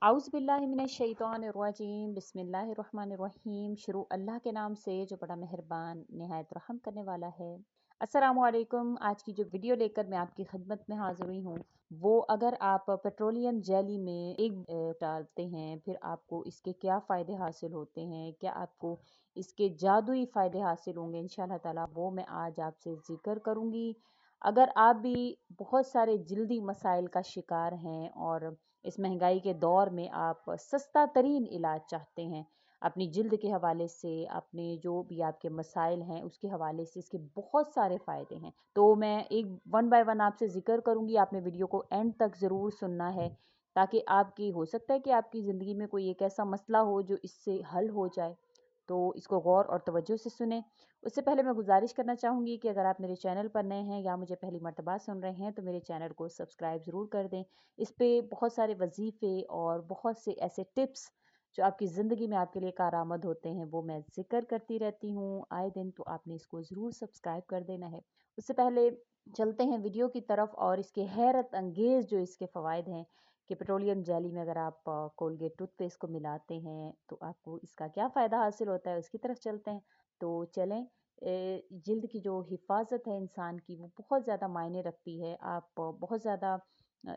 आउज़ुबिल्लाहिमिनश्शैतानिर्रजीम बिस्मिल्लाहिर्रहमानिर्रहीम। शुरू अल्लाह के नाम से जो बड़ा मेहरबान निहायत रहम करने वाला है। अस्सलामुअलैकुम। आज की जो वीडियो लेकर मैं आपकी खिदमत में हाजिर हुई हूँ, वो अगर आप पेट्रोलियम जेली में डालते हैं, फिर आपको इसके क्या फ़ायदे हासिल होते हैं, क्या आपको इसके जादुई फ़ायदे हासिल होंगे इंशाअल्लाह ताला, वो मैं आज आपसे ज़िक्र करूँगी। अगर आप भी बहुत सारे जल्दी मसाइल का शिकार हैं और इस महंगाई के दौर में आप सस्ता तरीन इलाज चाहते हैं अपनी जिल्द के हवाले से, अपने जो भी आपके मसाइल हैं उसके हवाले से, इसके बहुत सारे फ़ायदे हैं। तो मैं एक वन बाय वन आपसे ज़िक्र करूँगी, आपने वीडियो को एंड तक ज़रूर सुनना है ताकि आपकी हो सकता है कि आपकी ज़िंदगी में कोई एक ऐसा मसला हो जो इससे हल हो जाए। तो इसको गौर और तवज्जो से सुने। उससे पहले मैं गुजारिश करना चाहूँगी कि अगर आप मेरे चैनल पर नए हैं या मुझे पहली मर्तबा सुन रहे हैं तो मेरे चैनल को सब्सक्राइब ज़रूर कर दें। इस पे बहुत सारे वजीफ़े और बहुत से ऐसे टिप्स जो आपकी ज़िंदगी में आपके लिए कारआमद होते हैं वो मैं ज़िक्र करती रहती हूँ आए दिन, तो आपने इसको ज़रूर सब्सक्राइब कर देना है। उससे पहले चलते हैं वीडियो की तरफ और इसके हैरत अंगेज़ जो इसके फ़वाइद हैं कि पेट्रोलियम जेली में अगर आप कोलगेट टूथपेस्ट को मिलाते हैं तो आपको इसका क्या फ़ायदा हासिल होता है, उसकी तरफ चलते हैं। तो चलें। जिल्द की जो हिफाजत है इंसान की वो बहुत ज़्यादा मायने रखती है। आप बहुत ज़्यादा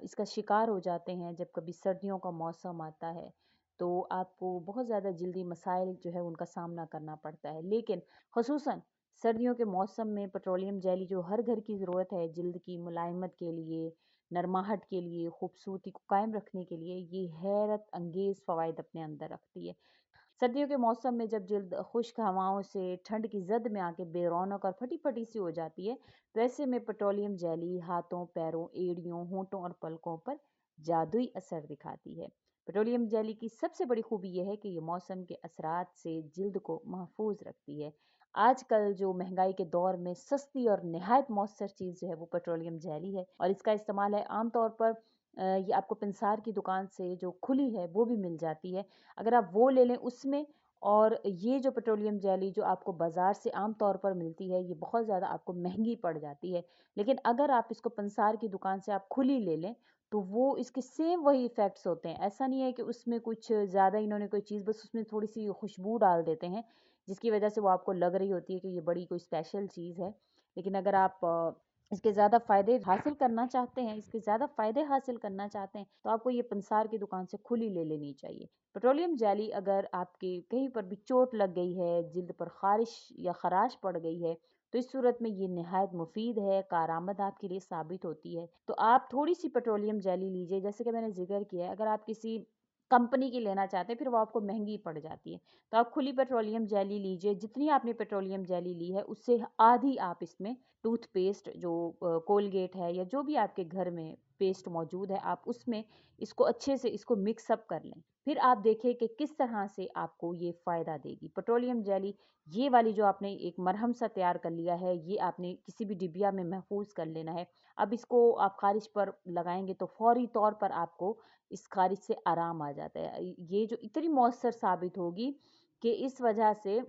इसका शिकार हो जाते हैं जब कभी सर्दियों का मौसम आता है, तो आपको बहुत ज़्यादा जल्दी मसाइल जो है उनका सामना करना पड़ता है। लेकिन ख़ुसूसन सर्दियों के मौसम में पेट्रोलियम जेली जो हर घर की ज़रूरत है जिल्द की मुलायमत के लिए, नरमाहट के लिए, खूबसूरती को कायम रखने के लिए, ये हैरत अंगेज़ फ़वाइद अपने अंदर रखती है। सर्दियों के मौसम में जब जिल्द खुश्क हवाओं से ठंड की जद में आके बेरौनक और फटी-फटी सी हो जाती है, तो ऐसे में पेट्रोलियम जेली हाथों, पैरों, एड़ियों, होंठों और पलकों पर जादुई असर दिखाती है। पेट्रोलियम जेली की सबसे बड़ी खूबी यह है कि ये मौसम के असरात से जिल्द को महफूज रखती है। आजकल जो महंगाई के दौर में सस्ती और निहायत मौसर चीज़ जो है वो पेट्रोलियम जेली है और इसका इस्तेमाल है आम तौर पर ये आपको पिंसार की दुकान से जो खुली है वो भी मिल जाती है। अगर आप वो ले लें उसमें, और ये जो पेट्रोलियम जेली जो आपको बाज़ार से आम तौर पर मिलती है, ये बहुत ज़्यादा आपको महँगी पड़ जाती है। लेकिन अगर आप इसको पंसार की दुकान से आप खुली ले लें, तो वो इसके सेम वही इफ़ेक्ट्स होते हैं। ऐसा नहीं है कि उसमें कुछ ज़्यादा इन्होंने कोई चीज़, बस उसमें थोड़ी-सी खुशबू डाल देते हैं, जिसकी वज़ह से वो आपको लग रही होती है कि ये बड़ी कोई स्पेशल चीज़ है। लेकिन अगर आप इसके ज़्यादा फ़ायदे हासिल करना चाहते हैं, इसके ज़्यादा फ़ायदे हासिल करना चाहते हैं, तो आपको ये पंसार की दुकान से खुली ले लेनी चाहिए। पेट्रोलियम जेली अगर आपके कहीं पर भी चोट लग गई है, जिल्द पर ख़ारिश या ख़राश पड़ गई है, तो इस सूरत में ये निहायत मुफ़ीद है, कारआमद आपके लिए साबित होती है। तो आप थोड़ी-सी पेट्रोलियम जेली लीजिए, जैसे कि मैंने ज़िक्र किया है, अगर आप किसी कंपनी की लेना चाहते हैं, फिर वो आपको महँगी पड़ जाती है। तो आप खुली पेट्रोलियम जेली लीजिए, जितनी आपने पेट्रोलियम जेली ली है, उससे आधी आप इसमें टूथपेस्ट जो कोलगेट है या जो भी आपके घर में पेस्ट मौजूद है, आप उसमें इसको अच्छे से इसको मिक्स अप कर लें। फिर आप देखिए कि किस तरह से आपको ये फ़ायदा देगी। पेट्रोलियम जेली ये वाली जो आपने एक मरहम सा तैयार कर लिया है, ये आपने किसी भी डिबिया में महफूज़ कर लेना है। अब इसको आप ख़ारिश पर लगाएँगे तो फ़ौरी तौर पर आपको इस ख़ारिश से आराम आ जाता है। ये जो इतनी मौसर साबित होगी कि इस वजह से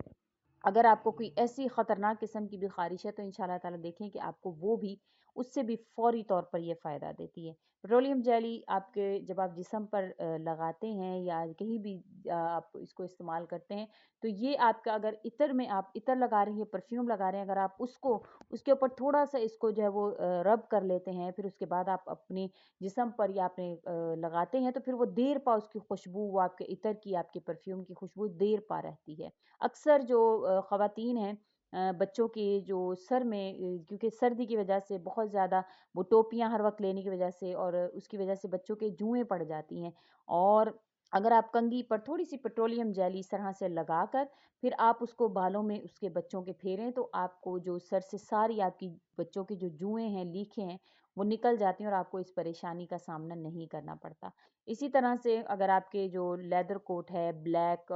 अगर आपको कोई ऐसी ख़तरनाक किस्म की भी ख़ारिश है, तो इंशाअल्लाह ताला देखें कि आपको वो भी उससे भी फ़ौरी तौर पर ये फ़ायदा देती है। पेट्रोलियम जेली आपके जब आप जिस्म पर लगाते हैं या कहीं भी आप इसको इस्तेमाल करते हैं, तो ये आपका अगर इत्र में आप इत्र लगा रही हैं, परफ्यूम लगा रहे हैं, अगर आप उसको उसके ऊपर थोड़ा-सा इसको जो है वो रब कर लेते हैं, फिर उसके बाद आप अपने जिस्म पर या अपने लगाते हैं, तो फिर वो देर पा उसकी खुशबू, वो आपके इत्र की, आपके परफ्यूम की खुशबू देर पा रहती है। अक्सर जो ख़वातीन हैं, बच्चों के जो सर में क्योंकि सर्दी की वजह से बहुत ज़्यादा वो टोपियाँ हर वक़्त लेने की वजह से और उसकी वजह से बच्चों के जुएँ पड़ जाती हैं, और अगर आप कंघी पर थोड़ी-सी पेट्रोलियम जेली इस तरह से लगाकर फिर आप उसको बालों में उसके बच्चों के फेरें, तो आपको जो सर से सारी आपकी बच्चों की जो जुएँ हैं, लीखें हैं, वो निकल जाती हैं और आपको इस परेशानी का सामना नहीं करना पड़ता। इसी तरह से अगर आपके जो लेदर कोट है, ब्लैक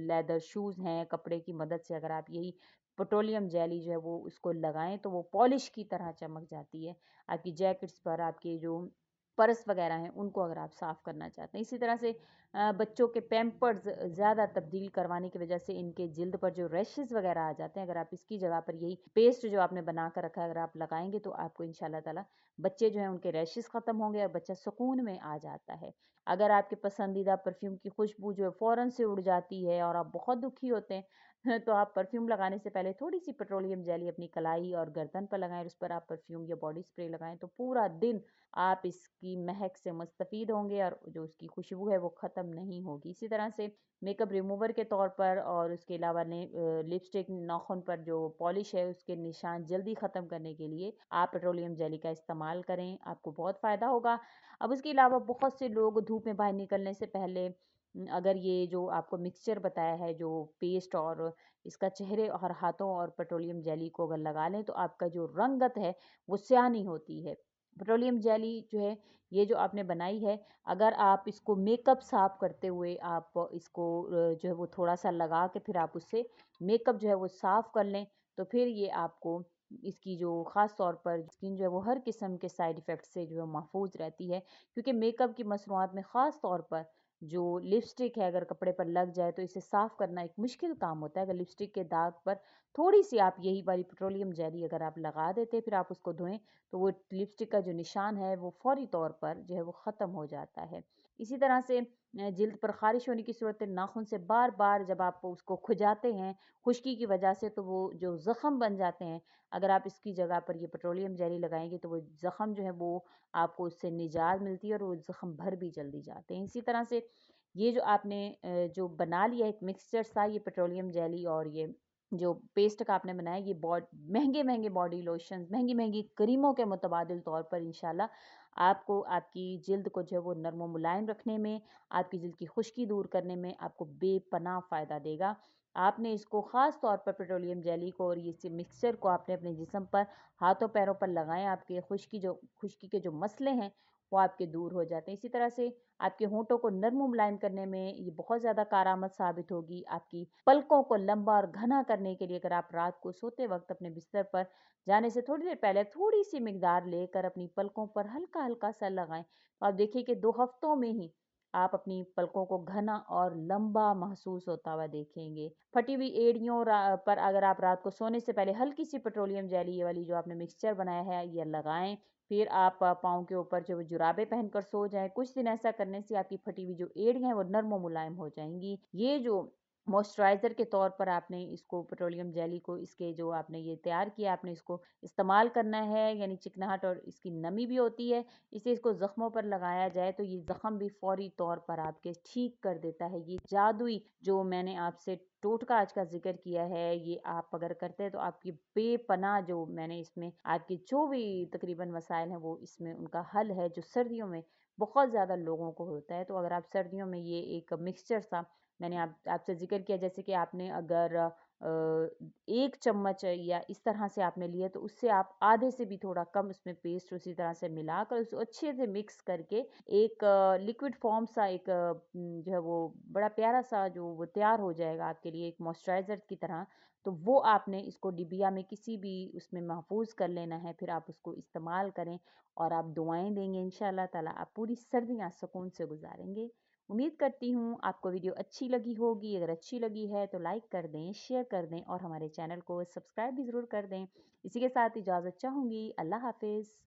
लेदर शूज़ हैं, कपड़े की मदद से अगर आप यही पेट्रोलियम जेली जो है वो उसको लगाएँ, तो वो पॉलिश की तरह चमक जाती है। आपकी जैकेट्स पर, आपके जो परस वगैरह हैं उनको अगर आप साफ़ करना चाहते हैं। इसी तरह से बच्चों के पैम्पर्स ज़्यादा तब्दील करवाने की वजह से इनके जिल्द पर जो रैशेज़ वगैरह आ जाते हैं, अगर आप इसकी जगह पर यही पेस्ट जो आपने बना कर रखा है अगर आप लगाएंगे तो आपको इंशाल्लाह ताला बच्चे जो हैं उनके रैशेज़ ख़त्म होंगे और बच्चा सुकून में आ जाता है। अगर आपके पसंदीदा परफ्यूम की खुशबू जो है फ़ौरन से उड़ जाती है और आप बहुत दुखी होते हैं तो आप परफ्यूम लगाने से पहले थोड़ी सी पेट्रोलियम जेली अपनी कलाई और गर्दन पर लगाएं, उस पर आप परफ्यूम या बॉडी स्प्रे लगाएं तो पूरा दिन आप इसकी महक से मुस्तफ़ीद होंगे और जो उसकी खुशबू है वो ख़त्म नहीं होगी। इसी तरह से मेकअप रिमूवर के तौर पर और उसके अलावा लिपस्टिक नाखून पर जो पॉलिश है उसके निशान जल्दी ख़त्म करने के लिए आप पेट्रोलियम जेली का इस्तेमाल करें, आपको बहुत फ़ायदा होगा। अब उसके अलावा बहुत से लोग धूप में बाहर निकलने से पहले अगर ये जो आपको मिक्सचर बताया है जो पेस्ट और इसका चेहरे और हाथों और पेट्रोलियम जेली को अगर लगा लें तो आपका जो रंगत है वो स्याह नहीं होती है। पेट्रोलियम जेली जो है ये जो आपने बनाई है, अगर आप इसको मेकअप साफ करते हुए आप इसको जो है वो थोड़ा सा लगा के फिर आप उससे मेकअप जो है वो साफ कर लें तो फिर ये आपको इसकी जो ख़ास तौर पर स्किन जो है वो हर किस्म के साइड इफ़ेक्ट से जो है महफूज रहती है, क्योंकि मेकअप की मसनूआत में ख़ास तौर पर जो लिपस्टिक है अगर कपड़े पर लग जाए तो इसे साफ़ करना एक मुश्किल काम होता है। अगर लिपस्टिक के दाग पर थोड़ी सी आप यही वाली पेट्रोलियम जेली अगर आप लगा देते फिर आप उसको धोएं तो वो लिपस्टिक का जो निशान है वो फौरी तौर पर जो है वो ख़त्म हो जाता है। इसी तरह से जिल्द पर ख़ारिश होने की सूरत नाखून से बार बार जब आप उसको खुजाते हैं खुश्की की वजह से तो वो जो ज़ख़म बन जाते हैं, अगर आप इसकी जगह पर ये पेट्रोलियम जेली लगाएंगे तो वो ज़ख़म जो है वो आपको उससे निजात मिलती है और वो ज़ख़म भर भी जल्दी जाते हैं। इसी तरह से ये जो आपने जो बना लिया एक मिक्सचर सा ये पेट्रोलियम जेली और ये जो पेस्ट का आपने बनाया ये महंगे महंगे बॉडी लोशंस महंगी महंगी क्रीमों के मुतबादिल तौर पर इंशाल्लाह आपको आपकी जिल्द को जो है वो नरम मुलायम रखने में, आपकी जिल्द की खुश्की दूर करने में आपको बेपनाह फ़ायदा देगा। आपने इसको ख़ास तौर पर पेट्रोलियम जेली को और ये मिक्सचर को आपने अपने जिस्म पर हाथों पैरों पर लगाएं, आपके खुश्की के जो मसले हैं वो आपके दूर हो जाते हैं। इसी तरह से आपके होंठों को नरम मुलायम करने में ये बहुत ज़्यादा कारआमद साबित होगी। आपकी पलकों को लंबा और घना करने के लिए अगर आप रात को सोते वक्त अपने बिस्तर पर जाने से थोड़ी देर पहले थोड़ी सी मिकदार लेकर अपनी पलकों पर हल्का हल्का सा लगाएं तो आप देखिए कि 2 हफ्तों में ही आप अपनी पलकों को घना और लंबा महसूस होता हुआ देखेंगे। फटी हुई एड़ियों पर अगर आप रात को सोने से पहले हल्की सी पेट्रोलियम जेली ये वाली जो आपने मिक्सचर बनाया है ये लगाएं, फिर आप पाँव के ऊपर जो जुराबें पहनकर सो जाएं। कुछ दिन ऐसा करने से आपकी फटी हुई जो एड़ियाँ हैं वो नर्म और मुलायम हो जाएंगी। ये जो मॉइस्चराइज़र के तौर पर आपने इसको पेट्रोलियम जेली को इसके जो आपने ये तैयार किया आपने इसको इस्तेमाल करना है, यानी चिकनाहट और इसकी नमी भी होती है, इसे इसको ज़ख्मों पर लगाया जाए तो ये ज़ख्म भी फौरी तौर पर आपके ठीक कर देता है। ये जादुई जो मैंने आपसे टोटका आज का जिक्र किया है ये आप अगर करते हैं तो आपकी बेपनाह जो मैंने इसमें आपकी जो भी तकरीबन मसाइल हैं वो इसमें उनका हल है जो सर्दियों में बहुत ज़्यादा लोगों को होता है। तो अगर आप सर्दियों में ये एक मिक्सचर सा मैंने आपसे जिक्र किया जैसे कि आपने अगर 1 चम्मच या इस तरह से आपने लिया तो उससे आप आधे से भी थोड़ा कम उसमें पेस्ट उसी तरह से मिलाकर उसको अच्छे से मिक्स करके एक लिक्विड फॉर्म सा एक जो है वो बड़ा प्यारा सा जो वो तैयार हो जाएगा आपके लिए एक मॉइस्चराइज़र की तरह। तो वो आपने इसको डिबिया में किसी भी उसमें महफूज कर लेना है, फिर आप उसको इस्तेमाल करें और आप दुआएं देंगे इंशाल्लाह ताला आप पूरी सर्दियाँ सुकून से गुजारेंगे। उम्मीद करती हूँ आपको वीडियो अच्छी लगी होगी। अगर अच्छी लगी है तो लाइक कर दें, शेयर कर दें और हमारे चैनल को सब्सक्राइब भी ज़रूर कर दें। इसी के साथ इजाज़त चाहूँगी। अल्लाह हाफ़िज़।